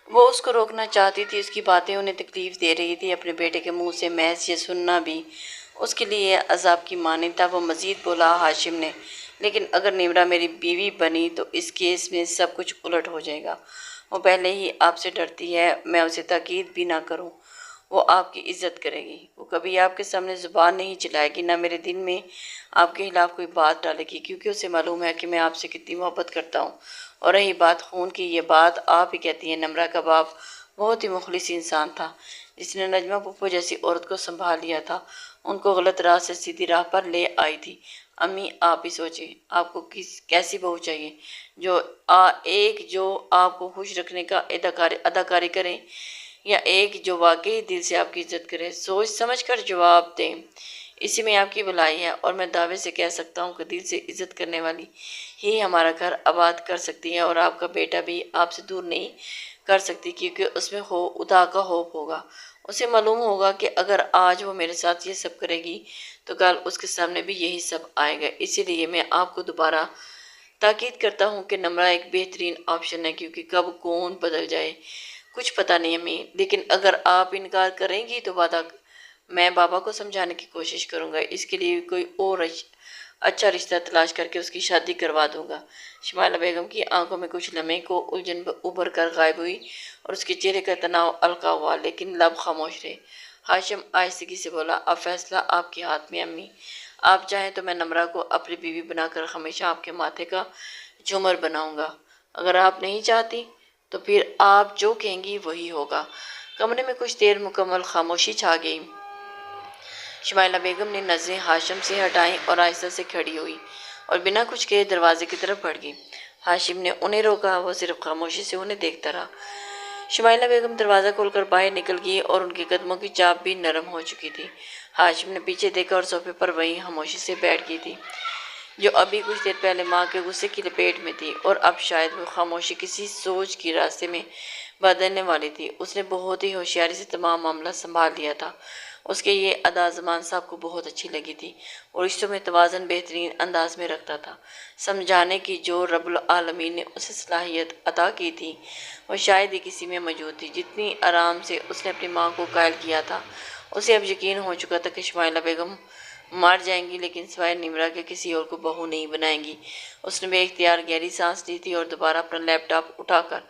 وہ اس کو روکنا چاہتی تھی، اس کی باتیں انہیں تکلیف دے رہی تھی، اپنے بیٹے کے منہ سے محض یہ سننا بھی اس کے لیے عذاب کی مانند تھا۔ وہ مزید بولا ہاشم نے، لیکن اگر نمرہ میری بیوی بنی تو اس کیس میں سب کچھ الٹ ہو جائے گا۔ وہ پہلے ہی آپ سے ڈرتی ہے، میں اسے تاکید بھی نہ کروں وہ آپ کی عزت کرے گی، وہ کبھی آپ کے سامنے زبان نہیں چلائے گی، نہ میرے دل میں آپ کے خلاف کوئی بات ڈالے گی، کیونکہ اسے معلوم ہے کہ میں آپ سے کتنی محبت کرتا ہوں۔ اور رہی بات خون کی، یہ بات آپ ہی کہتی ہیں۔ نمرہ کا باپ بہت ہی مخلص انسان تھا، جس نے نجمہ پھپھو جیسی عورت کو سنبھال لیا تھا، ان کو غلط راہ سے سیدھی راہ پر لے آئی تھی۔ امی آپ ہی سوچیں، آپ کو کیسی بہو چاہیے جو آپ کو خوش رکھنے کا اداکاری کریں، یا ایک جو واقعی دل سے آپ کی عزت کرے۔ سوچ سمجھ کر جواب دیں، اسی میں آپ کی بھلائی ہے، اور میں دعوے سے کہہ سکتا ہوں کہ دل سے عزت کرنے والی ہی ہمارا گھر آباد کر سکتی ہے، اور آپ کا بیٹا بھی آپ سے دور نہیں کر سکتی، کیونکہ اس میں خدا کا خوف ہوگا۔ اسے معلوم ہوگا کہ اگر آج وہ میرے ساتھ یہ سب کرے گی تو کل اس کے سامنے بھی یہی سب آئے گا۔ اسی لیے میں آپ کو دوبارہ تاکید کرتا ہوں کہ نمرہ ایک بہترین آپشن ہے، کیونکہ کب کون بدل جائے کچھ پتہ نہیں امی، لیکن اگر آپ انکار کریں گی تو میں بابا کو سمجھانے کی کوشش کروں گا، اس کے لیے کوئی اور اچھا رشتہ تلاش کر کے اس کی شادی کروا دوں گا۔ شمائلہ بیگم کی آنکھوں میں کچھ لمحے کو الجھن ابھر کر غائب ہوئی، اور اس کے چہرے کا تناؤ القا ہوا، لیکن لب خاموش رہے۔ ہاشم آہستگی سے بولا، اب فیصلہ آپ کے ہاتھ میں امی، آپ چاہیں تو میں نمرہ کو اپنی بیوی بنا کر ہمیشہ آپ کے ماتھے کا جھومر بناؤں گا، اگر آپ نہیں چاہتی تو پھر آپ جو کہیں گی وہی ہوگا۔ کمرے میں کچھ دیر مکمل خاموشی چھا گئی۔ شمائلہ بیگم نے نظریں ہاشم سے ہٹائیں اور آہستہ سے کھڑی ہوئی اور بنا کچھ کہے دروازے کی طرف بڑھ گئی۔ ہاشم نے انہیں روکا، وہ صرف خاموشی سے انہیں دیکھتا رہا۔ شمائلہ بیگم دروازہ کھول کر باہر نکل گئی اور ان کے قدموں کی چاپ بھی نرم ہو چکی تھی۔ ہاشم نے پیچھے دیکھا اور صوفے پر وہیں خاموشی سے بیٹھ گئی تھی، جو ابھی کچھ دیر پہلے ماں کے غصے کی لپیٹ میں تھی، اور اب شاید وہ خاموشی کسی سوچ کی راستے میں بدلنے والی تھی۔ اس نے بہت ہی ہوشیاری سے تمام معاملہ سنبھال لیا تھا۔ اس کے یہ ادا زمان صاحب کو بہت اچھی لگی تھی، اور رشتوں میں توازن بہترین انداز میں رکھتا تھا۔ سمجھانے کی جو رب العالمین نے اسے صلاحیت عطا کی تھی، وہ شاید ہی کسی میں موجود تھی۔ جتنی آرام سے اس نے اپنی ماں کو قائل کیا تھا، اسے اب یقین ہو چکا تھا کہ شمائلہ بیگم مر جائیں گی، لیکن سوائے نمرہ کے کسی اور کو بہو نہیں بنائیں گی۔ اس نے بے اختیار گہری سانس لی تھی اور دوبارہ اپنا لیپ ٹاپ اٹھا کر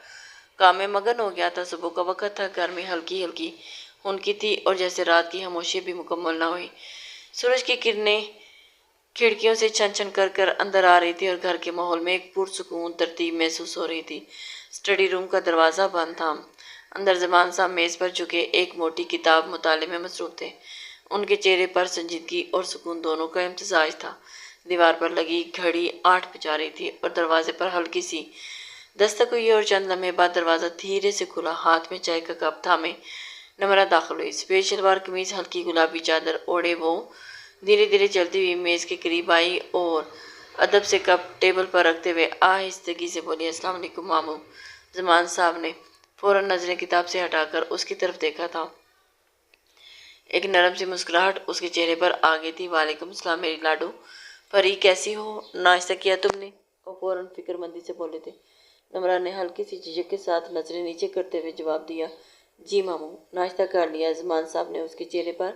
کام میں مگن ہو گیا تھا۔ صبح کا وقت تھا، گھر میں ہلکی ہلکی خنکی تھی، اور جیسے رات کی خاموشی بھی مکمل نہ ہوئی۔ سورج کی کرنیں کھڑکیوں سے چھن چھن کر اندر آ رہی تھی، اور گھر کے ماحول میں ایک پرسکون ترتیب محسوس ہو رہی تھی۔ اسٹڈی روم کا دروازہ بند تھا۔ اندر زمان صاحب میز پر جھکے ایک موٹی کتاب مطالعے میں مصروف تھے۔ ان کے چہرے پر سنجیدگی اور سکون دونوں کا امتزاج تھا۔ دیوار پر لگی گھڑی 8 بجا رہی تھی، اور دروازے پر ہلکی سی دستک ہوئی، اور چند لمحے بعد دروازہ دھیرے سے کھلا۔ ہاتھ میں چائے کا کپ تھامے نمرہ داخل ہوئی، سفید شلوار قمیض، ہلکی گلابی چادر اوڑھے وہ دھیرے دھیرے چلتی ہوئی میز کے قریب آئی اور ادب سے کپ ٹیبل پر رکھتے ہوئے آہستگی سے بولی، السلام علیکم ماموں۔ زمان صاحب نے فوراً نظریں کتاب سے ہٹا کر اس کی طرف دیکھا تھا۔ ایک نرم سی مسکراہٹ اس کے چہرے پر آ گئی تھی۔ وعلیکم السلام میری لاڈو پری، کیسی ہو؟ ناشتہ کیا تم نے؟ وہ فوراً فکر مندی سے بولے تھے۔ نمرہ نے ہلکی سی جھجک کے ساتھ نظریں نیچے کرتے ہوئے جواب دیا، جی ماموں، ناشتہ کر لیا۔ زمان صاحب نے اس کے چہرے پر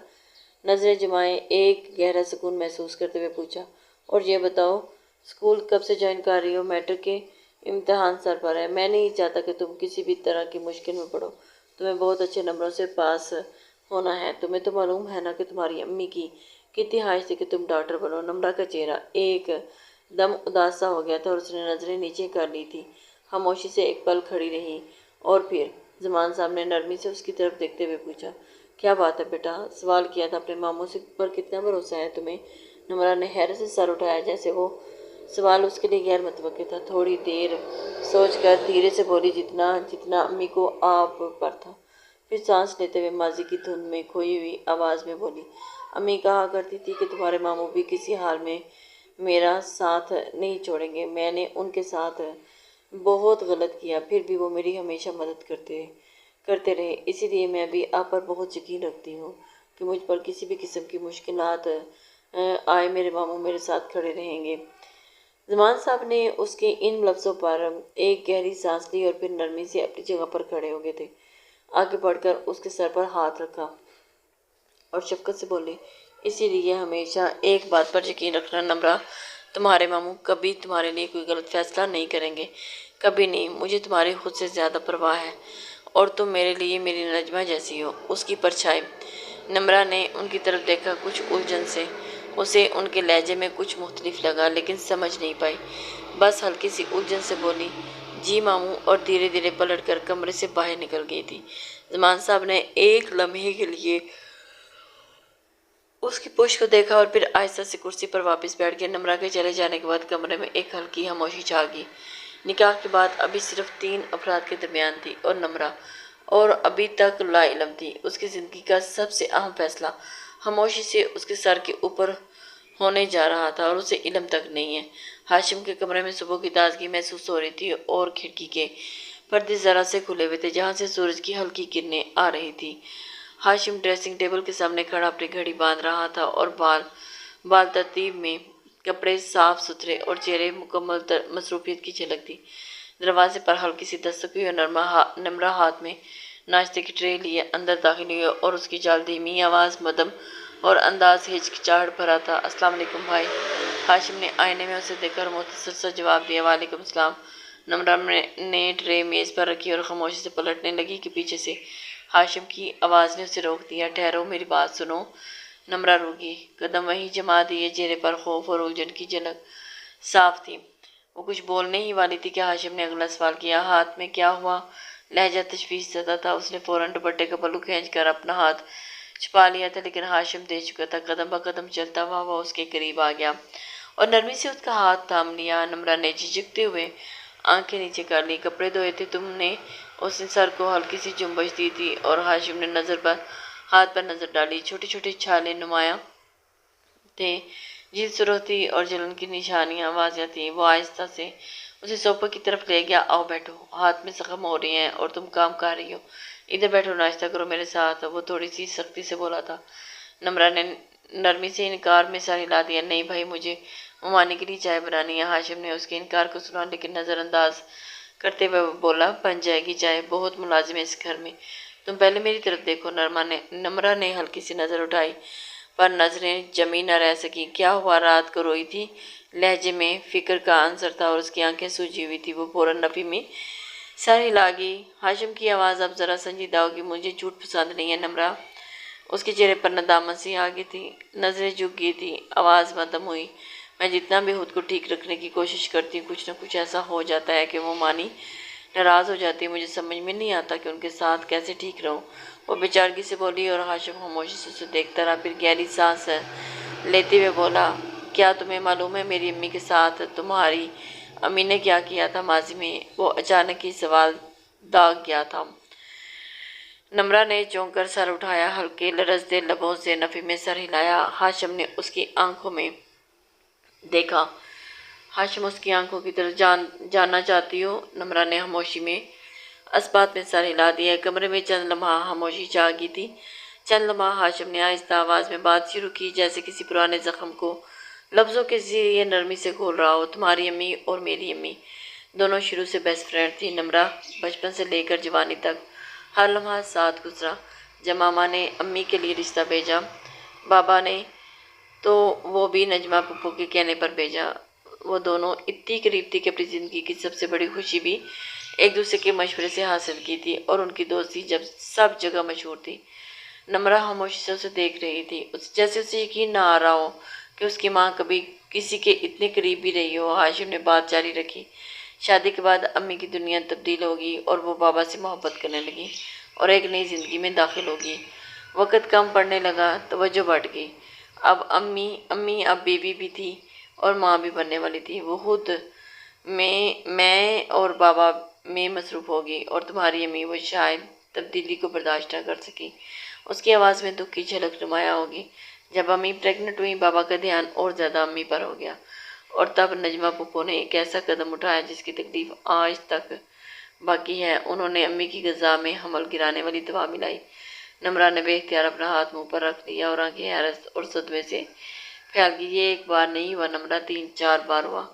نظریں جمائے ایک گہرا سکون محسوس کرتے ہوئے پوچھا، اور یہ بتاؤ اسکول کب سے جوائن کر رہی ہو؟ میٹرک کے امتحان سر پر ہے، میں نہیں چاہتا کہ تم کسی بھی طرح کی مشکل میں پڑو، تمہیں بہت اچھے نمبروں سے پاس ہونا ہے۔ تمہیں تو معلوم ہے نا کہ تمہاری امی کی کتنی خواہش تھی کہ تم ڈاکٹر بنو۔ نمرہ کا چہرہ ایک دم اداس سا ہو گیا تھا، اور اس نے نظریں نیچے کر لی تھی۔ خاموشی سے ایک پل کھڑی رہی، اور پھر زمان صاحب نے نرمی سے اس کی طرف دیکھتے ہوئے پوچھا، کیا بات ہے بیٹا؟ سوال کیا تھا، اپنے ماموں پر کتنا بھروسہ ہے تمہیں؟ نمرہ نے حیرت سے سر اٹھایا، جیسے وہ سوال اس کے لیے غیر متوقع تھا۔ تھوڑی دیر سوچ کر دھیرے سے بولی، جتنا امی کو آپ پر تھا۔ پھر سانس لیتے ہوئے ماضی کی دھند میں کھوئی ہوئی آواز میں بولی، امی کہا کرتی تھی کہ تمہارے ماموں بھی کسی حال میں میرا ساتھ نہیں چھوڑیں گے۔ میں نے ان کے ساتھ بہت غلط کیا، پھر بھی وہ میری ہمیشہ مدد کرتے رہے۔ اسی لیے میں بھی آپ پر بہت یقین رکھتی ہوں کہ مجھ پر کسی بھی قسم کی مشکلات آئے میرے ماموں میرے ساتھ کھڑے رہیں گے۔ زمان صاحب نے اس کے ان لفظوں پر ایک گہری سانس لی اور پھر نرمی سے اپنی جگہ پر کھڑے ہو گئے تھے۔ آگے بڑھ کر اس کے سر پر ہاتھ رکھا اور شفقت سے بولے، اسی لیے ہمیشہ ایک بات پر یقین رکھنا نمرہ، تمہارے ماموں کبھی تمہارے لیے کوئی غلط فیصلہ نہیں کریں گے، کبھی نہیں۔ مجھے تمہاری خود سے زیادہ پرواہ ہے اور تم میرے لیے میری نجمہ جیسی ہو، اس کی پرچھائی۔ نمرہ نے ان کی طرف دیکھا کچھ الجھن سے۔ اسے ان کے لہجے میں کچھ مختلف لگا لیکن سمجھ نہیں پائی، بس ہلکی سی الجھن سے بولی، جی ماموں، اور دھیرے دھیرے پلٹ کر کمرے سے باہر نکل گئی تھی۔ زمان صاحب نے ایک لمحے کے لیے اس کی پشت کو دیکھا اور پھر آہستہ سے کرسی پر واپس بیٹھ گئے۔ نمرہ کے چلے جانے کے بعد کمرے میں ایک ہلکی خاموشی چھا گئی۔ نکاح کی بات ابھی صرف 3 افراد کے درمیان تھی اور نمرہ اور ابھی تک لا علم تھی۔ اس کی زندگی کا سب سے اہم فیصلہ خاموشی سے اس کے سر کے اوپر ہونے جا رہا تھا اور اسے علم تک نہیں ہے۔ ہاشم کے کمرے میں صبح کی تازگی محسوس ہو رہی تھی اور کھڑکی کے پردے ذرا سے کھلے ہوئے تھے جہاں سے سورج کی ہلکی کرنیں آ رہی تھی۔ ہاشم ڈریسنگ ٹیبل کے سامنے کھڑا اپنی گھڑی باندھ رہا تھا اور بال ترتیب میں، کپڑے صاف ستھرے اور چہرے مکمل مصروفیت کی جھلک تھی۔ دروازے پر ہلکی سی دستک ہوئی اور نمرہ ہاتھ میں ناشتے کی ٹرے لیے اندر داخل ہوئی اور اس کی چال دھیمی، آواز مدھم اور انداز ہچکچاہٹ بھرا تھا۔ السلام علیکم بھائی۔ ہاشم نے آئینے میں اسے دیکھ کر مختصر سا جواب دیا، وعلیکم السلام۔ نمرہ نے ٹرے میز پر رکھی اور خاموشی سے پلٹنے لگی کہ پیچھے سے ہاشم کی آواز نے اسے روک دیا، ٹھہرو، میری بات سنو۔ نمرہ رکی، قدم وہیں جما دیے، چہرے پر خوف اور الجھن کی جھلک صاف تھی۔ وہ کچھ بولنے ہی والی تھی کہ ہاشم نے اگلا سوال کیا، ہاتھ میں کیا ہوا؟ لہجہ تشویش زدہ تھا۔ اس نے فوراً دوپٹے کا پلو کھینچ کر اپنا ہاتھ چھپا لیا تھا لیکن ہاشم دیکھ چکا تھا۔ قدم بہ قدم چلتا ہوا وہ اس کے قریب آ گیا اور نرمی سے اس کا ہاتھ تھام لیا۔ نمرہ نے جھجکتے ہوئے آنکھیں نیچے کر لی، کپڑے دھوئے تھے تم نے؟ اس نے سر کو ہلکی سی جنبش دی تھی اور ہاشم نے ہاتھ پر نظر ڈالی، چھوٹے چھوٹے چھالے نمایاں تھے، جلد سرخ تھی اور جلن کی نشانیاں واضح تھیں۔ وہ آہستہ سے اسے صوفے کی طرف لے گیا، آؤ بیٹھو، ہاتھ میں زخم ہو رہے ہیں اور تم کام کر رہی ہو، ادھر بیٹھو، ناشتہ کرو میرے ساتھ۔ وہ تھوڑی سی سختی سے بولا تھا۔ نمرہ نے نرمی سے انکار میں سر ہلا دیا، نہیں بھائی، مجھے ممانے کے لیے چائے بنانی ہے۔ ہاشم نے اس کے انکار کو سنا لیکن نظر انداز کرتے ہوئے بولا، بن جائے گی چائے، بہت ملازم ہے اس گھر میں، تم پہلے میری طرف دیکھو۔ نمرہ نے ہلکی سی نظر اٹھائی پر نظریں جمی نہ رہ سکی۔ کیا ہوا، رات کو روئی تھی؟ لہجے میں فکر کا عنصر تھا اور اس کی آنکھیں سوجی ہوئی تھی۔ وہ فوراً نفی میں سر ہلا گئی۔ ہاشم کی آواز اب ذرا سنجیدہ ہوگی، مجھے جھوٹ پسند نہیں ہے نمرہ۔ اس کے چہرے پر ندامت سی آ گئی تھی، نظریں جھک گئی تھی، آواز مدھم ہوئی، میں جتنا بھی خود کو ٹھیک رکھنے کی کوشش کرتی ہوں کچھ نہ کچھ ایسا ہو جاتا ہے کہ وہ مانی ناراض ہو جاتی ہے، مجھے سمجھ میں نہیں آتا کہ ان کے ساتھ کیسے ٹھیک رہوں۔ وہ بے چارگی سے بولی اور ہاشم خاموشی سے اسے دیکھتا رہا، پھر گہری سانس لیتے ہوئے بولا، کیا تمہیں معلوم ہے میری امی کے ساتھ تمہاری امی نے کیا کیا تھا ماضی میں؟ وہ اچانک ہی سوال داغ گیا تھا۔ نمرہ نے چونک کر سر اٹھایا، ہلکے لرزتے لبوں سے نفی میں سر ہلایا۔ ہاشم نے اس کی آنکھوں میں دیکھا۔ ہاشم، اس کی آنکھوں کی طرف جاننا چاہتی ہو؟ نمرہ نے خاموشی میں اثبات میں سر ہلا دیا۔ کمرے میں چند لمحہ خاموشی چھا گئی تھی۔ چند لمحہ ہاشم نے آہستہ آواز میں بات شروع کی جیسے کسی پرانے زخم کو لفظوں کے ذریعے نرمی سے کھول رہا ہو، تمہاری امی اور میری امی دونوں شروع سے بیسٹ فرینڈ تھی نمرہ، بچپن سے لے کر جوانی تک ہر لمحہ ساتھ گزرا۔ جب ماما نے امی کے لیے رشتہ بھیجا، بابا نے تو وہ بھی نجمہ پھپھو کے کہنے پر بھیجا۔ وہ دونوں اتنی قریب تھی کہ اپنی زندگی کی سب سے بڑی خوشی بھی ایک دوسرے کے مشورے سے حاصل کی تھی اور ان کی دوستی جب سب جگہ مشہور تھی۔ نمرہ خاموشی سے اسے دیکھ رہی تھی، جیسے اسے یقین نہ آ رہا ہو کہ اس کی ماں کبھی کسی کے اتنے قریب بھی رہی ہو۔ ہاشم نے بات جاری رکھی، شادی کے بعد امی کی دنیا تبدیل ہوگی اور وہ بابا سے محبت کرنے لگی اور ایک نئی زندگی میں داخل ہوگی۔ وقت کم پڑنے لگا، توجہ بڑھ گئی۔ اب امی اب بیوی بھی تھی اور ماں بھی بننے والی تھی۔ وہ خود میں اور بابا میں مصروف ہوگی اور تمہاری امی، وہ شاید تبدیلی کو برداشت نہ کر سکی۔ اس کی آواز میں دکھ کی جھلک نمایاں ہوگی۔ جب امی پریگننٹ ہوئی، بابا کا دھیان اور زیادہ امی پر ہو گیا اور تب نجمہ پھپھو نے ایک ایسا قدم اٹھایا جس کی تکلیف آج تک باقی ہے۔ انہوں نے امی کی غذا میں حمل گرانے والی دوا ملائی۔ نمرہ نے بے اختیار اپنا ہاتھ منہ پر رکھ لیا اور آنکھیں حیرت اور صدمے سے پھیل گئی۔ یہ ایک بار نہیں ہوا نمرہ، 3 4 بار ہوا۔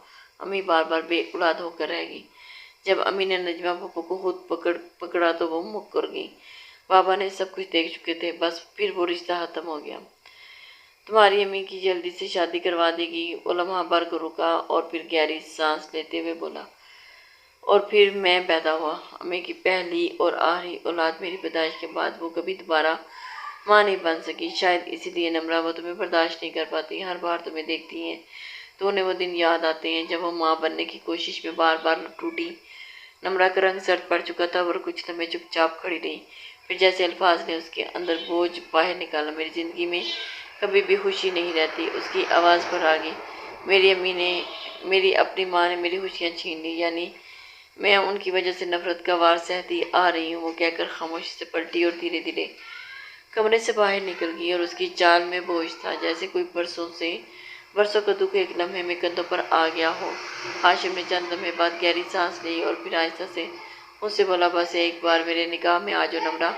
امی بار بار بے اولاد ہو کر رہ گئی۔ جب امی نے نجمہ پھپھو کو خود پکڑا تو وہ مکر گئی۔ بابا نے سب کچھ دیکھ چکے تھے، بس پھر وہ رشتہ ختم ہو گیا۔ تمہاری امی کی جلدی سے شادی کروا دے گی۔ وہ لمحہ بھر کو رکا اور پھر گہری سانس لیتے ہوئے بولا، اور پھر میں پیدا ہوا، امی کی پہلی اور آخری اولاد۔ میری پیدائش کے بعد وہ کبھی دوبارہ ماں نہیں بن سکی، شاید اسی لیے نمرہ وہ تمہیں برداشت نہیں کر پاتی۔ ہر بار تمہیں دیکھتی ہیں تو انہیں وہ دن یاد آتے ہیں جب وہ ماں بننے کی کوشش میں بار بار ٹوٹی۔ نمرہ کا رنگ سرد پڑ چکا تھا اور کچھ لمحے چپ چاپ کھڑی رہی، پھر جیسے الفاظ نے اس کے اندر بوجھ باہر نکالا۔ میری زندگی میں کبھی بھی خوشی نہیں رہتی، اس کی آواز پر آ گئی۔ میری اپنی ماں نے میری خوشیاں چھین لی، یعنی میں ان کی وجہ سے نفرت کا وار سہتی آ رہی ہوں۔ وہ کہہ کر خاموشی سے پلٹی اور دھیرے دھیرے کمرے سے باہر نکل گئی، اور اس کی چال میں بوجھ تھا، جیسے کوئی برسوں کا دکھ ایک لمحے میں کندھوں پر آ گیا ہو۔ ہاشم نے چند لمحے بعد گہری سانس لی اور پھر آہستہ سے مجھ سے بولا، بس ایک بار میرے نکاح میں آ جاؤ نمرہ،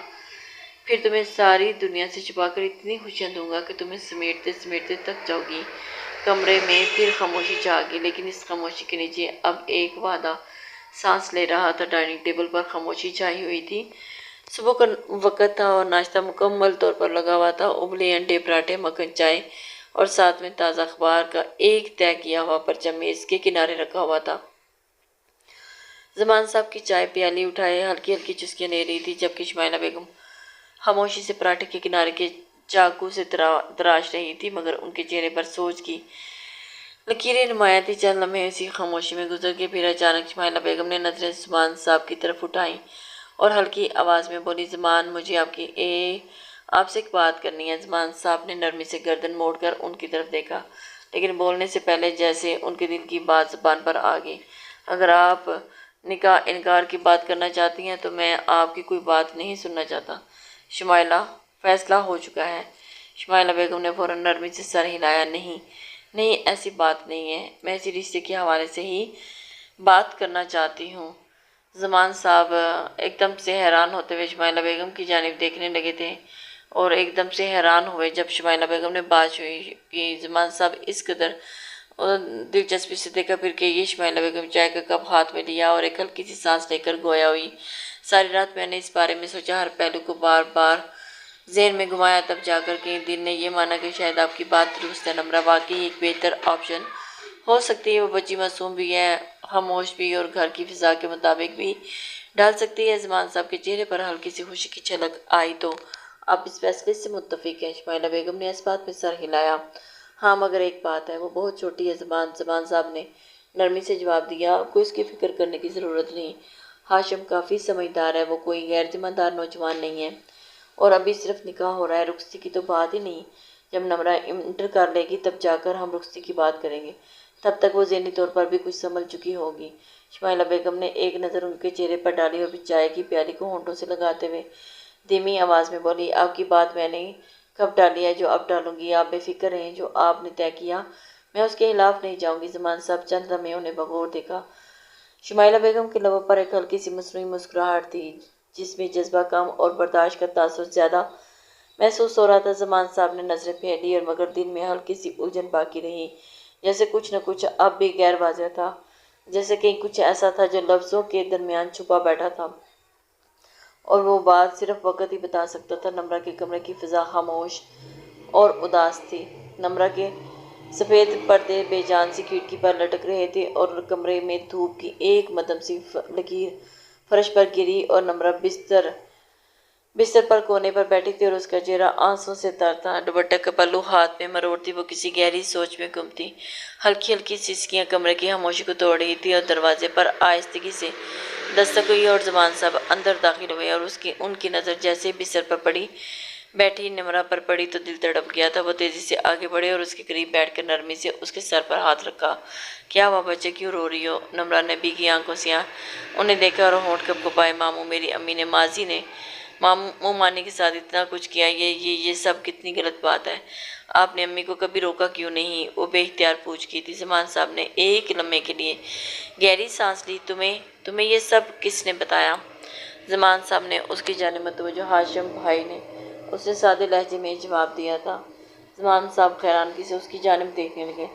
پھر تمہیں ساری دنیا سے چھپا کر اتنی خوشیاں دوں گا کہ تمہیں سمیٹتے سمیٹتے تھک جاؤ گی۔ کمرے میں پھر خاموشی چھا گئی، لیکن اس خاموشی کے نیچے اب ایک وعدہ سانس لے رہا تھا۔ ڈائننگ ٹیبل پر خاموشی چھائی ہوئی تھی، صبح کا وقت تھا اور ناشتہ مکمل طور پر لگا ہوا تھا۔ ابلے انڈے، پراٹھے، مکھن، چائے اور ساتھ میں تازہ اخبار کا ایک طے کیا ہوا پرچہ میز کے کنارے رکھا ہوا تھا۔ زمان صاحب کی چائے پیالی اٹھائے ہلکی ہلکی چسکیاں لے رہی تھی، جبکہ شمائلہ بیگم خاموشی سے پراٹھے کے کنارے کے چاقو سے تراش رہی تھی، مگر ان کے چہرے پر سوچ کی لکیریں نمایاں تھیں۔ چند لمحے اسی خاموشی میں گزر گئے، پھر اچانک شمائلہ بیگم نے نظریں زمان صاحب کی طرف اٹھائیں اور ہلکی آواز میں بولی، زمان، مجھے آپ سے ایک بات کرنی ہے۔ زمان صاحب نے نرمی سے گردن موڑ کر ان کی طرف دیکھا، لیکن بولنے سے پہلے جیسے ان کے دل کی بات زبان پر آ گئی۔ اگر آپ نکاح انکار کی بات کرنا چاہتی ہیں تو میں آپ کی کوئی بات نہیں سننا چاہتا۔ شمائلہ، فیصلہ ہو چکا ہے۔ شمائلہ بیگم نے فوراً نرمی سے سر ہلایا، نہیں نہیں، ایسی بات نہیں ہے، میں اسی رشتے کے حوالے سے ہی بات کرنا چاہتی ہوں۔ زمان صاحب ایک دم سے حیران ہوتے ہوئے شمائلہ بیگم کی جانب دیکھنے لگے تھے، اور ایک دم سے حیران ہوئے جب شمائلہ بیگم نے بات ہوئی کہ زمان صاحب اس قدر دلچسپی سے دیکھا، پھر کہ یہ شمائلہ بیگم چائے کا کپ ہاتھ میں لیا اور ایک ہلکی سی سانس لے کر گویا ہوئی، ساری رات میں نے اس بارے میں سوچا، ہر پہلو کو بار بار ذہن میں گھمایا، تب جا کر کے دل نے یہ مانا کہ شاید آپ کی بات درست ہے۔ نمرہ واقعی ایک بہتر آپشن ہو سکتی ہے، وہ بچی معصوم بھی ہے، خاموش بھی، اور گھر کی فضا کے مطابق بھی ڈھال سکتی ہے۔ زمان صاحب کے چہرے پر ہلکی سی خوشی کی جھلک آئی، تو آپ اس فیصلے سے متفق ہیں؟ شمائلہ بیگم نے اس بات میں سر ہلایا، ہاں، مگر ایک بات ہے، وہ بہت چھوٹی ہے۔ زمان صاحب نے نرمی سے جواب دیا، آپ کو اس کی فکر کرنے کی ضرورت نہیں۔ ہاشم کافی سمجھدار ہے، وہ کوئی غیر ذمہ دار نوجوان نہیں ہے، اور ابھی صرف نکاح ہو رہا ہے، رخصتی کی تو بات ہی نہیں۔ جب نمرہ انٹر کر لے گی تب جا کر ہم رخصتی کی بات کریں گے، تب تک وہ ذہنی طور پر بھی کچھ سنبھل چکی ہوگی۔ شمائلہ بیگم نے ایک نظر ان کے چہرے پر ڈالی اور پھر چائے کی پیالی کو ہونٹوں سے لگاتے ہوئے دھیمی آواز میں بولی، آپ کی بات میں نے کب ڈالی ہے جو اب ڈالوں گی، آپ بے فکر رہیں، جو آپ نے طے کیا میں اس کے خلاف نہیں جاؤں گی۔ زمان صاحب چند لمحے انہیں بغور دیکھا۔ شمائلہ بیگم کے لبوں پر ایک ہلکی سی مصنوعی مسکراہٹ تھی، جس میں جذبہ کم اور برداشت کا تاثر زیادہ محسوس ہو رہا تھا۔ زمان صاحب نے نظریں پھیری، اور مگر دل میں ہلکی سی الجھن باقی رہی، جیسے کچھ نہ کچھ اب بھی غیر واضح تھا، جیسے کہیں کچھ ایسا تھا جو لفظوں کے درمیان چھپا بیٹھا تھا، اور وہ بات صرف وقت ہی بتا سکتا تھا۔ نمرہ کے کمرے کی فضا خاموش اور اداس تھی۔ نمرہ کے سفید پردے بے جان سی کھڑکی پر لٹک رہے تھے، اور کمرے میں دھوپ کی ایک مدھم سی لکیر فرش پر گری، اور نمرہ بستر پر کونے پر بیٹھی تھی، اور اس کا چہرہ آنسوں سے تر تھا۔ دوپٹے کا پلو ہاتھ میں مروڑتی وہ کسی گہری سوچ میں گم تھی۔ ہلکی ہلکی سسکیاں کمرے کی خاموشی کو توڑ رہی تھی، اور دروازے پر آہستگی سے دستک ہوئی اور زمان صاحب اندر داخل ہوئے، اور ان کی نظر جیسے بستر پر بیٹھی نمرہ پر پڑی تو دل تڑپ گیا تھا۔ وہ تیزی سے آگے بڑھے اور اس کے قریب بیٹھ کر نرمی سے اس کے سر پر ہاتھ رکھا۔ کیا ہوا بچے، کیوں رو رہی ہو؟ نمرہ نے بھیگی آنکھوں سے انہیں دیکھا اور ہونٹ کپکپائے۔ ماموں، میری امی نے ماضی نے منہ مانی کے ساتھ اتنا کچھ کیا، یہ سب کتنی غلط بات ہے۔ آپ نے امی کو کبھی روکا کیوں نہیں؟ وہ بے اختیار پوچھ کی تھی۔ زمان صاحب نے ایک لمحے کے لیے گہری سانس لی، تمہیں یہ سب کس نے بتایا؟ زمان صاحب نے اس کی جانب متوجہ ہاشم بھائی نے اس نے سادے لہجے میں جواب دیا تھا۔ زمان صاحب حیرانگی سے اس کی جانب دیکھنے لگے۔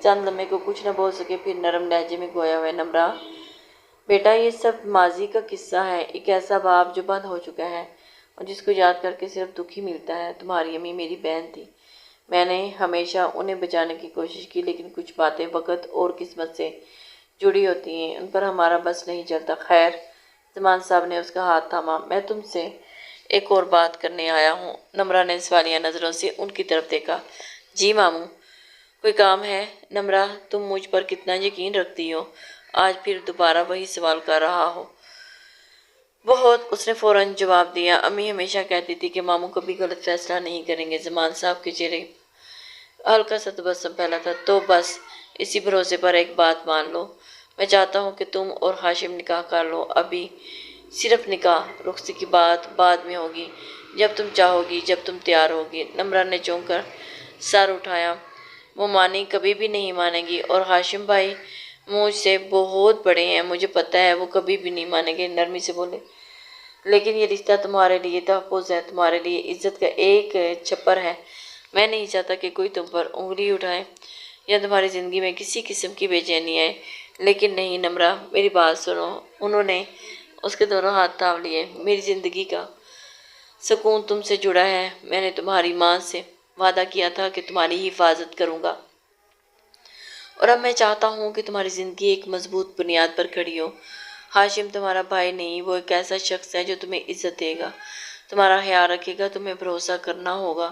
چند لمحے کو کچھ نہ بول سکے، پھر نرم لہجے میں گویا ہوئے، نمرہ بیٹا یہ سب ماضی کا قصہ ہے، ایک ایسا باپ جو بند ہو چکا ہے اور جس کو یاد کر کے صرف دکھ ہی ملتا ہے۔ تمہاری امی میری بہن تھی، میں نے ہمیشہ انہیں بچانے کی کوشش کی، لیکن کچھ باتیں وقت اور قسمت سے جڑی ہوتی ہیں، ان پر ہمارا بس نہیں چلتا۔ خیر، زمان صاحب نے اس کا ہاتھ تھاما۔ میں تم سے ایک اور بات کرنے آیا ہوں۔ نمرہ نے سوالیہ نظروں سے ان کی طرف دیکھا۔ جی ماموں، کوئی کام ہے؟ نمرہ تم مجھ پر کتنا یقین رکھتی ہو، آج پھر دوبارہ وہی سوال کر رہا ہو۔ بہت، اس نے فوراً جواب دیا۔ امی ہمیشہ کہتی تھی کہ ماموں کبھی غلط فیصلہ نہیں کریں گے۔ زمان صاحب کے چہرے ہلکا سا تبسم پھیلا تھا۔ تو بس اسی بھروسے پر ایک بات مان لو، میں چاہتا ہوں کہ تم اور ہاشم نکاح کر لو۔ ابھی صرف نکاح، رخصتی کی بات بعد میں ہوگی، جب تم چاہو گی، جب تم تیار ہوگی۔ نمرہ نے چونک کر سر اٹھایا۔ وہ مانی کبھی بھی نہیں مانیں گی، اور ہاشم بھائی مجھ سے بہت بڑے ہیں، مجھے پتہ ہے وہ کبھی بھی نہیں مانیں گے، نرمی سے بولے۔ لیکن یہ رشتہ تمہارے لیے تحفظ ہے، تمہارے لیے عزت کا ایک چھپر ہے۔ میں نہیں چاہتا کہ کوئی تم پر انگلی اٹھائے یا تمہاری زندگی میں کسی قسم کی بے چینی آئے۔ لیکن نہیں نمرہ، میری بات سنو۔ انہوں نے اس کے دونوں ہاتھ تھام لیے۔ میری زندگی کا سکون تم سے جڑا ہے، میں نے تمہاری ماں سے وعدہ کیا تھا کہ تمہاری حفاظت کروں گا، اور اب میں چاہتا ہوں کہ تمہاری زندگی ایک مضبوط بنیاد پر کھڑی ہو۔ ہاشم تمہارا بھائی نہیں، وہ ایک ایسا شخص ہے جو تمہیں عزت دے گا، تمہارا خیال رکھے گا، تمہیں بھروسہ کرنا ہوگا۔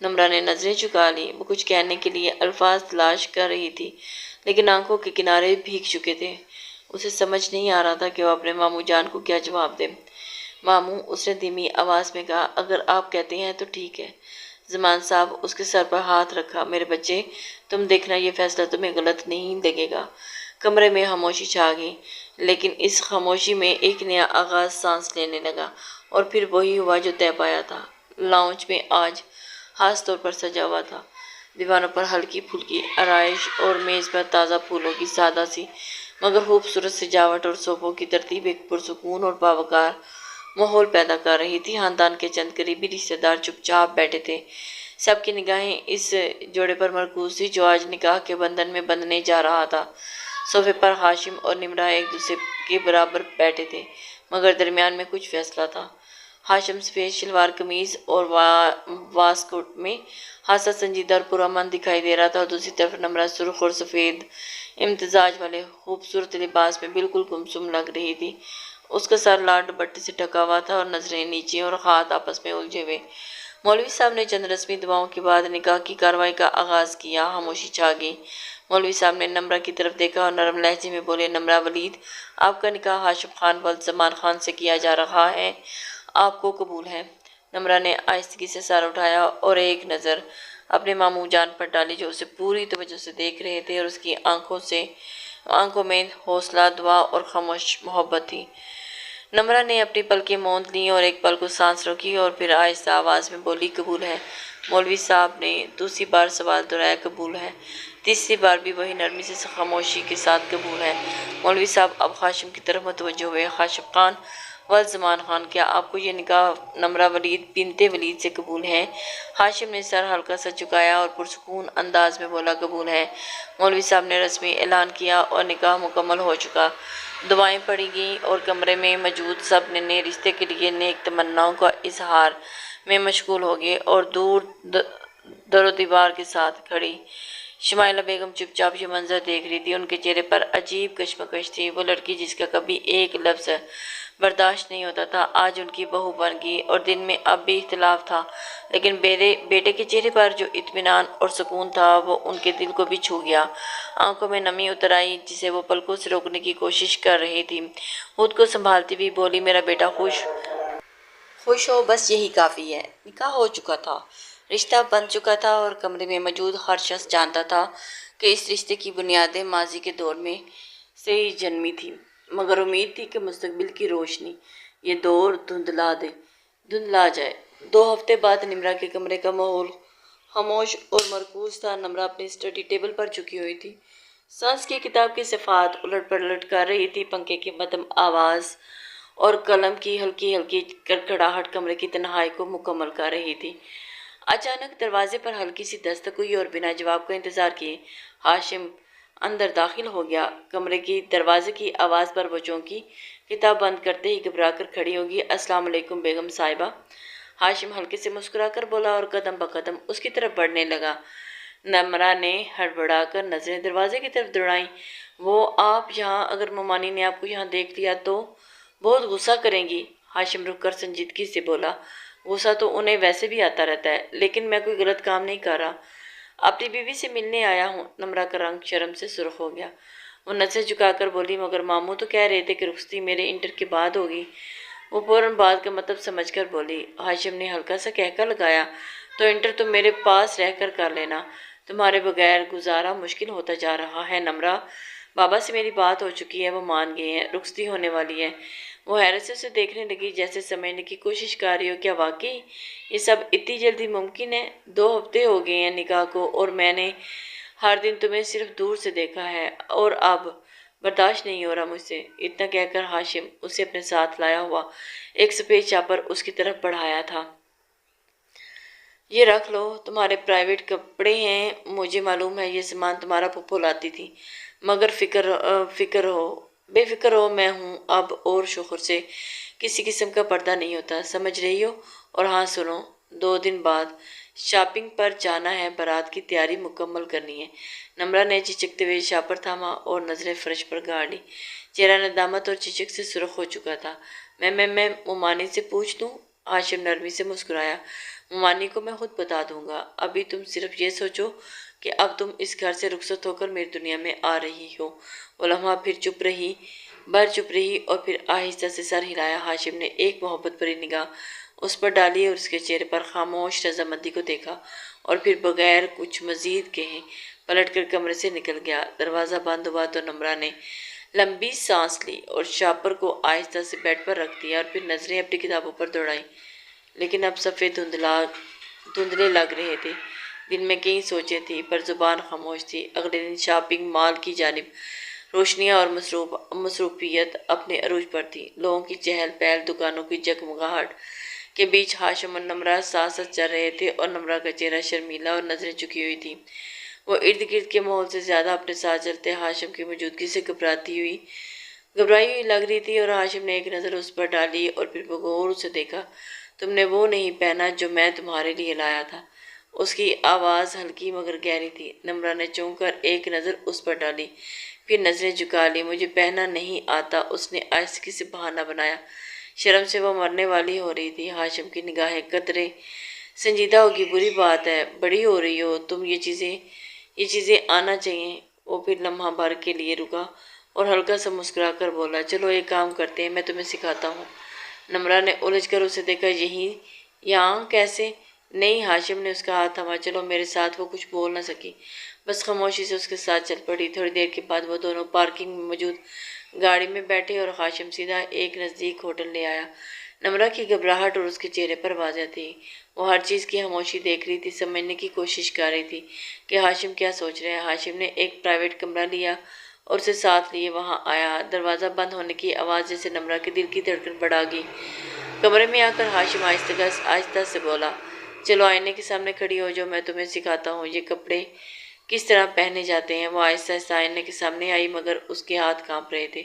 نمرہ نے نظریں جھکا لی۔ وہ کچھ کہنے کے لیے الفاظ تلاش کر رہی تھی، لیکن آنکھوں کے کنارے بھیگ چکے تھے۔ اسے سمجھ نہیں آ رہا تھا کہ وہ اپنے ماموں جان کو کیا جواب دے۔ ماموں، اس نے دھیمی آواز میں کہا، اگر آپ کہتے ہیں تو ٹھیک ہے۔ زمان صاحب اس کے سر پر ہاتھ رکھا۔ میرے بچے، تم دیکھنا یہ فیصلہ تمہیں غلط نہیں لگے گا۔ کمرے میں خاموشی چھا گئی، لیکن اس خاموشی میں ایک نیا آغاز سانس لینے لگا، اور پھر وہی ہوا جو طے پایا تھا۔ لاؤنج میں آج خاص طور پر سجا ہوا تھا۔ دیوانوں پر ہلکی پھلکی آرائش اور میز پر تازہ پھولوں کی سادہ سی مگر خوبصورت سجاوٹ اور صوفوں کی ترتیب ایک پرسکون اور باوقار ماحول پیدا کر رہی تھی۔ خاندان کے چند قریبی رشتہ دار چپ چاپ بیٹھے تھے، سب کی نگاہیں اس جوڑے پر مرکوز تھی جو آج نکاح کے بندھن میں بندھنے جا رہا تھا۔ صوفے پر ہاشم اور نمرہ ایک دوسرے کے برابر بیٹھے تھے، مگر درمیان میں کچھ فاصلہ تھا۔ ہاشم سفید شلوار قمیض اور واسکوٹ میں خاصا سنجیدہ اور پرامن دکھائی دے رہا تھا، اور دوسری طرف نمرہ سرخ اور سفید امتزاج والے خوبصورت لباس میں بالکل گمسم لگ رہی تھی۔ اس کا سر لال دوپٹے سے ڈھکا ہوا تھا اور نظریں نیچے اور ہاتھ آپس میں الجھے ہوئے۔ مولوی صاحب نے چند رسمی دعاؤں کے بعد نکاح کی کارروائی کا آغاز کیا۔ خاموشی چھا گئی۔ مولوی صاحب نے نمرہ کی طرف دیکھا اور نرم لہجے میں بولے، نمرہ ولید، آپ کا نکاح ہاشم خان ولد زمان خان سے کیا جا رہا ہے، آپ کو قبول ہے؟ نمرہ نے آہستگی سے سر اٹھایا اور ایک نظر اپنے ماموں جان پر ڈالی جو اسے پوری توجہ سے دیکھ رہے تھے، اور اس کی آنکھوں میں حوصلہ، دعا اور خاموش محبت تھی۔ نمرہ نے اپنی پلکیں موند لیں اور ایک پل کو سانس روکی، اور پھر آہستہ آواز میں بولی، قبول ہے۔ مولوی صاحب نے دوسری بار سوال دہرایا، قبول ہے؟ تیسری بار بھی وہی نرمی سے خاموشی کے ساتھ، قبول ہے۔ مولوی صاحب اب ہاشم کی طرف متوجہ ہوئے، ہاشم خان ولد زمان خان، کیا آپ کو یہ نکاح نمرہ ولید بنت ولید سے قبول ہے؟ ہاشم نے سر ہلکا سا جھکایا اور پرسکون انداز میں بولا، قبول ہے۔ مولوی صاحب نے رسمی اعلان کیا اور نکاح مکمل ہو چکا۔ دعائیں پڑھی گئیں اور کمرے میں موجود سب نئے رشتے کے لیے نیک تمناؤں کا اظہار میں مشغول ہو گئے، اور دور در و دیوار کے ساتھ کھڑی شمائلہ بیگم چپ چاپ یہ منظر دیکھ رہی تھی۔ ان کے چہرے پر عجیب کشمکش تھی۔ وہ لڑکی جس کا کبھی ایک لفظ برداشت نہیں ہوتا تھا، آج ان کی بہو بن گئی، اور دن میں اب بھی اختلاف تھا، لیکن بیٹے کے چہرے پر جو اطمینان اور سکون تھا وہ ان کے دل کو بھی چھو گیا۔ آنکھوں میں نمی اتر آئی جسے وہ پلکوں سے روکنے کی کوشش کر رہی تھی۔ خود کو سنبھالتی ہوئی بولی، میرا بیٹا خوش ہو، بس یہی کافی ہے۔ نکاح ہو چکا تھا، رشتہ بن چکا تھا، اور کمرے میں موجود ہر شخص جانتا تھا کہ اس رشتے کی بنیادیں ماضی کے دور میں سے ہی جنمی تھیں، مگر امید تھی کہ مستقبل کی روشنی یہ دور دھندلا جائے۔ 2 ہفتے بعد نمرہ کے کمرے کا ماحول خاموش اور مرکوز تھا۔ نمرہ اپنی اسٹڈی ٹیبل پر جھکی ہوئی تھی، سائنس کی کتاب کی صفحات الٹ پلٹ کر رہی تھی۔ پنکھے کی مدھم آواز اور قلم کی ہلکی ہلکی کڑکڑاہٹ کمرے کی تنہائی کو مکمل کر رہی تھی۔ اچانک دروازے پر ہلکی سی دستک ہوئی اور بنا جواب کا انتظار کیے ہاشم اندر داخل ہو گیا۔ کمرے کی دروازے کی آواز پر وہ چونکی، کتاب بند کرتے ہی گھبرا کر کھڑی ہوگی۔ السلام علیکم بیگم صاحبہ۔ ہاشم ہلکے سے مسکرا کر بولا اور قدم بقدم اس کی طرف بڑھنے لگا۔ نمرہ نے ہڑبڑا کر نظریں دروازے کی طرف دوڑائیں۔ وہ آپ یہاں، اگر ممانی نے آپ کو یہاں دیکھ لیا تو بہت غصہ کریں گی۔ ہاشم رک کر سنجیدگی سے بولا، غصہ تو انہیں ویسے بھی آتا رہتا ہے، لیکن میں کوئی غلط کام نہیں کر رہا، اپنی بیوی سے ملنے آیا ہوں۔ نمرہ کا رنگ شرم سے سرخ ہو گیا۔ وہ نظر جھکا کر بولی، مگر ماموں تو کہہ رہے تھے کہ رخصتی میرے انٹر کے بعد ہوگی۔ وہ فوراً بات کا مطلب سمجھ کر بولی۔ ہاشم نے ہلکا سا کہکا لگایا، تو انٹر تم میرے پاس رہ کر لینا، تمہارے بغیر گزارا مشکل ہوتا جا رہا ہے۔ نمرہ، بابا سے میری بات ہو چکی ہے، وہ مان گئے ہیں، رخصتی ہونے والی ہے۔ وہ حیرت سے اسے دیکھنے لگی، جیسے سمجھنے کی کوشش کر رہی ہو، کیا واقعی یہ سب اتنی جلدی ممکن ہے؟ 2 ہفتے ہو گئے ہیں نکاح کو، اور میں نے ہر دن تمہیں صرف دور سے دیکھا ہے، اور اب برداشت نہیں ہو رہا مجھ سے۔ اتنا کہہ کر ہاشم اسے اپنے ساتھ لایا ہوا ایک سفید چاپر اس کی طرف بڑھایا تھا۔ یہ رکھ لو، تمہارے پرائیویٹ کپڑے ہیں، مجھے معلوم ہے یہ سامان تمہارا پھپھو لاتی تھی، مگر بے فکر ہو، میں ہوں اب، اور شوہر سے کسی قسم کا پردہ نہیں ہوتا، سمجھ رہی ہو؟ اور ہاں سنو، 2 دن بعد شاپنگ پر جانا ہے، بارات کی تیاری مکمل کرنی ہے۔ نمرہ نے چچکتے ہوئے شاپر تھاما اور نظریں فرش پر گاڑ لی۔ چہرہ ندامت اور چچک سے سرخ ہو چکا تھا۔ میں ممانی سے پوچھ لوں؟ ہاشم نرمی سے مسکرایا۔ ممانی کو میں خود بتا دوں گا، ابھی تم صرف یہ سوچو کہ اب تم اس گھر سے رخصت ہو کر میری دنیا میں آ رہی ہو۔ وہ لمحہ پھر چپ رہی اور پھر آہستہ سے سر ہلایا۔ ہاشم نے ایک محبت بھری نگاہ اس پر ڈالی اور اس کے چہرے پر خاموش رضامندی کو دیکھا، اور پھر بغیر کچھ مزید کہے پلٹ کر کمرے سے نکل گیا۔ دروازہ بند ہوا تو نمرہ نے لمبی سانس لی اور شاپر کو آہستہ سے بیڈ پر رکھ دیا، اور پھر نظریں اپنی کتابوں پر دوڑائیں، لیکن اب صفحے دھندلے لگ رہے تھے۔ دل میں کئی سوچیں تھیں، پر زبان خاموش تھی۔ اگلے دن شاپنگ مال کی جانب روشنیاں اور مصروفیت اپنے عروج پر تھی۔ لوگوں کی چہل پہل، دکانوں کی جگمگاہٹ کے بیچ ہاشم اور نمرہ ساتھ ساتھ چل رہے تھے، اور نمرہ کا چہرہ شرمیلا اور نظریں جھکی ہوئی تھیں۔ وہ ارد گرد کے ماحول سے زیادہ اپنے ساتھ چلتے ہاشم کی موجودگی سے گھبرائی ہوئی لگ رہی تھی، اور ہاشم نے ایک نظر اس پر ڈالی اور پھر بغور سے دیکھا۔ تم نے وہ نہیں پہنا جو میں تمہارے لیے لایا تھا۔ اس کی آواز ہلکی مگر گہری تھی۔ نمرہ نے چونک کر ایک نظر اس پر ڈالی، پھر نظریں جھکا لی۔ مجھے پہننا نہیں آتا، اس نے آہستگی سے بہانہ بنایا۔ شرم سے وہ مرنے والی ہو رہی تھی۔ ہاشم کی نگاہیں قدرے سنجیدہ ہوگی، بری بات ہے، بڑی ہو رہی ہو تم، یہ چیزیں آنا چاہیے۔ وہ پھر لمحہ بھر کے لیے رکا اور ہلکا سا مسکرا کر بولا، چلو ایک کام کرتے ہیں، میں تمہیں سکھاتا ہوں۔ نمرہ نے الجھ کر اسے دیکھا، یہاں کیسے؟ نہیں، ہاشم نے اس کا ہاتھ تھاما۔ چلو میرے ساتھ۔ وہ کچھ بول نہ سکی، بس خاموشی سے اس کے ساتھ چل پڑی۔ تھوڑی دیر کے بعد وہ دونوں پارکنگ میں موجود گاڑی میں بیٹھے اور ہاشم سیدھا ایک نزدیک ہوٹل لے آیا۔ نمرہ کی گھبراہٹ اور اس کے چہرے پر واضح تھی۔ وہ ہر چیز کی خاموشی دیکھ رہی تھی، سمجھنے کی کوشش کر رہی تھی کہ ہاشم کیا سوچ رہے ہیں۔ ہاشم نے ایک پرائیویٹ کمرہ لیا اور اسے ساتھ لیے وہاں آیا۔ دروازہ بند ہونے کی آواز جیسے نمرہ کے دل کی دھڑکن بڑھا گئی۔ کمرے میں آ کر ہاشم آہستہ سے بولا، چلو آئینے کے سامنے کھڑی ہو جاؤ، میں تمہیں سکھاتا ہوں یہ کپڑے کس طرح پہنے جاتے ہیں۔ وہ آہستہ آئینے کے سامنے آئی، مگر اس کے ہاتھ کانپ رہے تھے۔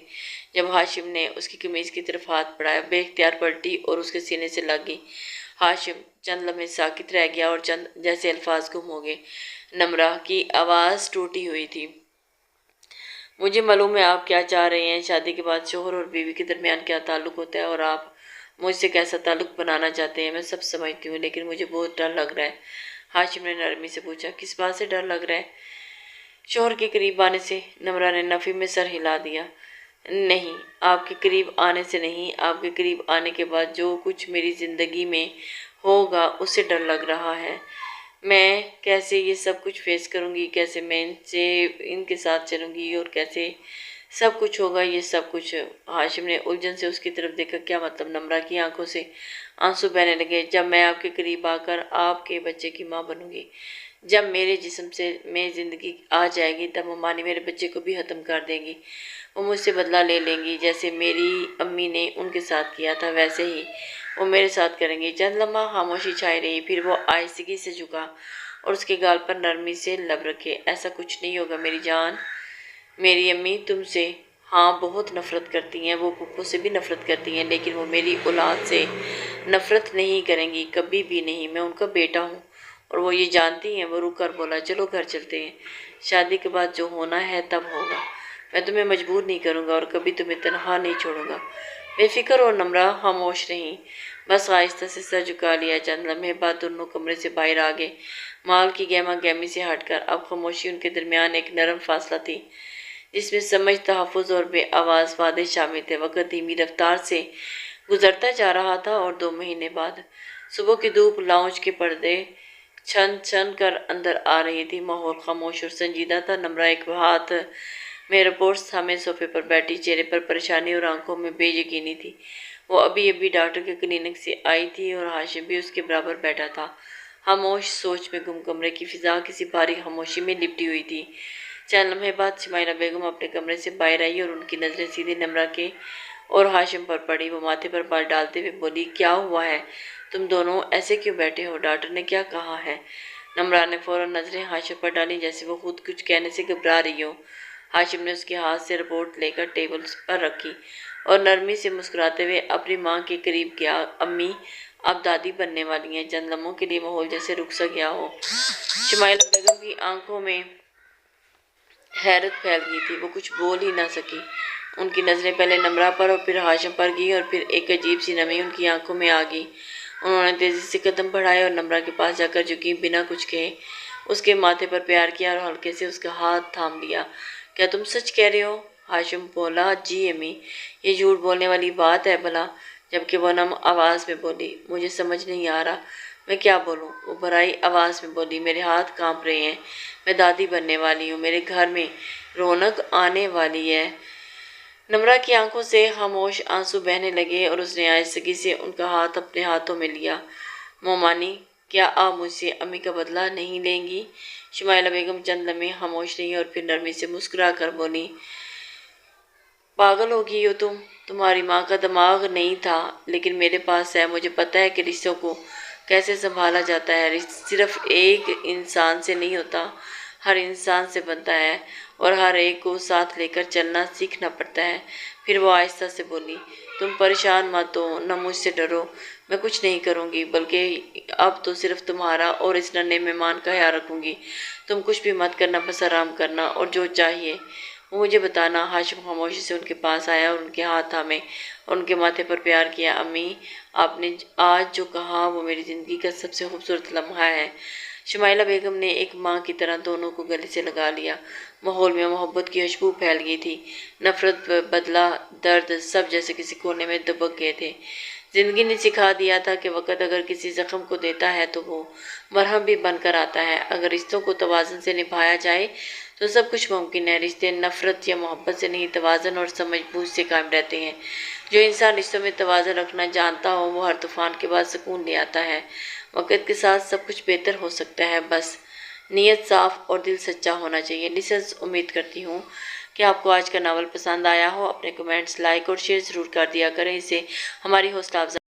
جب ہاشم نے اس کی قمیض کی طرف ہاتھ بڑھایا، بے اختیار پلٹی اور اس کے سینے سے لگ گئی۔ ہاشم چند لمحے ساکت رہ گیا اور چند جیسے الفاظ گم ہو گئے۔ نمرہ کی آواز ٹوٹی ہوئی تھی، مجھے معلوم ہے آپ کیا چاہ رہے ہیں، شادی کے بعد شوہر اور بیوی کے درمیان کیا تعلق ہوتا ہے، اور آپ مجھ سے کیسا تعلق بنانا چاہتے ہیں، میں سب سمجھتی ہوں، لیکن مجھے بہت ڈر لگ رہا ہے۔ ہاشم نے نرمی سے پوچھا، کس بات سے ڈر لگ رہا ہے؟ شوہر کے قریب آنے سے۔ نمرہ نے نفی میں سر ہلا دیا۔ نہیں، آپ کے قریب آنے سے نہیں، آپ کے قریب آنے کے بعد جو کچھ میری زندگی میں ہوگا اس سے ڈر لگ رہا ہے۔ میں کیسے یہ سب کچھ فیس کروں گی، کیسے میں ان کے ساتھ چلوں گی، اور کیسے سب کچھ ہوگا یہ سب کچھ۔ ہاشم نے الجھن سے اس کی طرف دیکھا، کیا مطلب؟ نمرہ کی آنکھوں سے آنسو بہنے لگے۔ جب میں آپ کے قریب آ کر آپ کے بچے کی ماں بنوں گی، جب میرے جسم میں زندگی آ جائے گی، تب ممانی میرے بچے کو بھی ختم کر دیں گی، وہ مجھ سے بدلہ لے لیں گی، جیسے میری امی نے ان کے ساتھ کیا تھا، ویسے ہی وہ میرے ساتھ کریں گے۔ چند لمحہ خاموشی چھائی رہی، پھر وہ آہستگی سے جھکا اور اس کے گال پر نرمی سے لب رکھے۔ ایسا کچھ نہیں ہوگا میری جان، میری امی تم سے ہاں بہت نفرت کرتی ہیں، وہ پھپھو سے بھی نفرت کرتی ہیں، لیکن وہ میری اولاد سے نفرت نہیں کریں گی، کبھی بھی نہیں۔ میں ان کا بیٹا ہوں اور وہ یہ جانتی ہیں۔ وہ رک کر بولا، چلو گھر چلتے ہیں، شادی کے بعد جو ہونا ہے تب ہوگا، میں تمہیں مجبور نہیں کروں گا اور کبھی تمہیں تنہا نہیں چھوڑوں گا۔ بے فکر اور نمرہ خاموش رہیں، بس آہستہ سے سر جھکا لیا۔ چند لمحے بعد دونوں کمرے سے باہر آ گئے، مال کی گہما گہمی سے ہٹ کر۔ اب خاموشی ان کے درمیان ایک نرم فاصلہ تھی جس میں سمجھ، تحفظ اور بے آواز وعدے شامل تھے۔ وقت دھیمی رفتار سے گزرتا جا رہا تھا اور 2 مہینے بعد صبح کی دھوپ لاؤنج کے پردے چھن چھن کر اندر آ رہی تھی۔ ماحول خاموش اور سنجیدہ تھا۔ نمرہ ایک ہاتھ میں رپورٹس تھامے صوفے پر بیٹھی، چہرے پر پریشانی اور آنکھوں میں بے یقینی تھی۔ وہ ابھی ڈاکٹر کے کلینک سے آئی تھی اور ہاشم بھی اس کے برابر بیٹھا تھا، خاموش، سوچ میں گم۔ کمرے کی فضا کسی بھاری خاموشی میں لپٹی ہوئی تھی۔ چند لمحے بعد شمائلہ بیگم اپنے کمرے سے باہر آئی اور ان کی نظریں سیدھے نمرہ کے اور ہاشم پر پڑی۔ وہ ماتھے پر بال ڈالتے ہوئے بولی، کیا ہوا ہے؟ تم دونوں ایسے کیوں بیٹھے ہو؟ ڈاکٹر نے کیا کہا ہے؟ نمرہ نے فوراً نظریں ہاشم پر ڈالیں جیسے وہ خود کچھ کہنے سے گھبرا رہی ہو۔ ہاشم نے اس کے ہاتھ سے رپورٹ لے کر ٹیبل پر رکھی اور نرمی سے مسکراتے ہوئے اپنی ماں کے قریب گیا۔ امی آپ دادی بننے والی ہیں۔ چند لمحوں کے لیے ماحول جیسے رک سا گیا ہو۔ شمائلہ بیگم کی آنکھوں میں حیرت پھیل گئی تھی، وہ کچھ بول ہی نہ سکی۔ ان کی نظریں پہلے نمرہ پر اور پھر ہاشم پر گئی اور پھر ایک عجیب سی نمی ان کی آنکھوں میں آ گئی۔ انہوں نے تیزی سے قدم بڑھائے اور نمرہ کے پاس جا کر جھکی، بنا کچھ کہے اس کے ماتھے پر پیار کیا اور ہلکے سے اس کا ہاتھ تھام لیا۔ کیا تم سچ کہہ رہے ہو؟ ہاشم بولا، جی امی، یہ جھوٹ بولنے والی بات ہے بھلا؟ جبکہ وہ نم آواز میں بولی، مجھے سمجھ نہیں آ رہا میں کیا بولوں۔ وہ بھرائی آواز میں بولی، میرے ہاتھ کانپ رہے ہیں، میں دادی بننے والی ہوں، میرے گھر میں رونق آنے والی ہے۔ نمرہ کی آنکھوں سے خاموش آنسو بہنے لگے اور اس نے آہستگی سے ان کا ہاتھ اپنے ہاتھوں میں لیا۔ مومانی، کیا آپ مجھ سے امی کا بدلہ نہیں لیں گی؟ شمائلہ بیگم چند لمحے خاموش رہی اور پھر نرمی سے مسکرا کر بولی، پاگل ہو گئی ہو تم، تمہاری ماں کا دماغ نہیں تھا، لیکن میرے پاس ہے۔ مجھے پتہ ہے کہ رشتوں کو کیسے سنبھالا جاتا ہے۔ صرف ایک انسان سے نہیں ہوتا، ہر انسان سے بنتا ہے اور ہر ایک کو ساتھ لے کر چلنا سیکھنا پڑتا ہے۔ پھر وہ آہستہ سے بولی، تم پریشان مت ہو، نہ مجھ سے ڈرو، میں کچھ نہیں کروں گی، بلکہ اب تو صرف تمہارا اور اس ننھے مہمان کا خیال رکھوں گی۔ تم کچھ بھی مت کرنا، بس آرام کرنا اور جو چاہیے وہ مجھے بتانا۔ ہاشم خاموشی سے ان کے پاس آیا اور ان کے ہاتھ تھامے اور ان کے ماتھے پر پیار کیا۔ امی، آپ نے آج جو کہا وہ میری زندگی کا سب سے خوبصورت لمحہ ہے۔ شمائلہ بیگم نے ایک ماں کی طرح دونوں کو گلے سے لگا لیا۔ ماحول میں محبت کی خوشبو پھیل گئی تھی۔ نفرت، بدلہ، درد، سب جیسے کسی کونے میں دبک گئے تھے۔ زندگی نے سکھا دیا تھا کہ وقت اگر کسی زخم کو دیتا ہے تو وہ مرہم بھی بن کر آتا ہے۔ اگر رشتوں کو توازن سے نبھایا جائے تو سب کچھ ممکن ہے۔ رشتے نفرت یا محبت سے نہیں، توازن اور سمجھ بوجھ سے قائم رہتے ہیں۔ جو انسان رشتوں میں توازن رکھنا جانتا ہو وہ ہر طوفان کے بعد سکون لے آتا ہے۔ وقت کے ساتھ سب کچھ بہتر ہو سکتا ہے، بس نیت صاف اور دل سچا ہونا چاہیے۔ لسنرز، امید کرتی ہوں کہ آپ کو آج کا ناول پسند آیا ہو۔ اپنے کمنٹس، لائک اور شیئر ضرور کر دیا کریں، اسے ہماری حوصلہ افزائی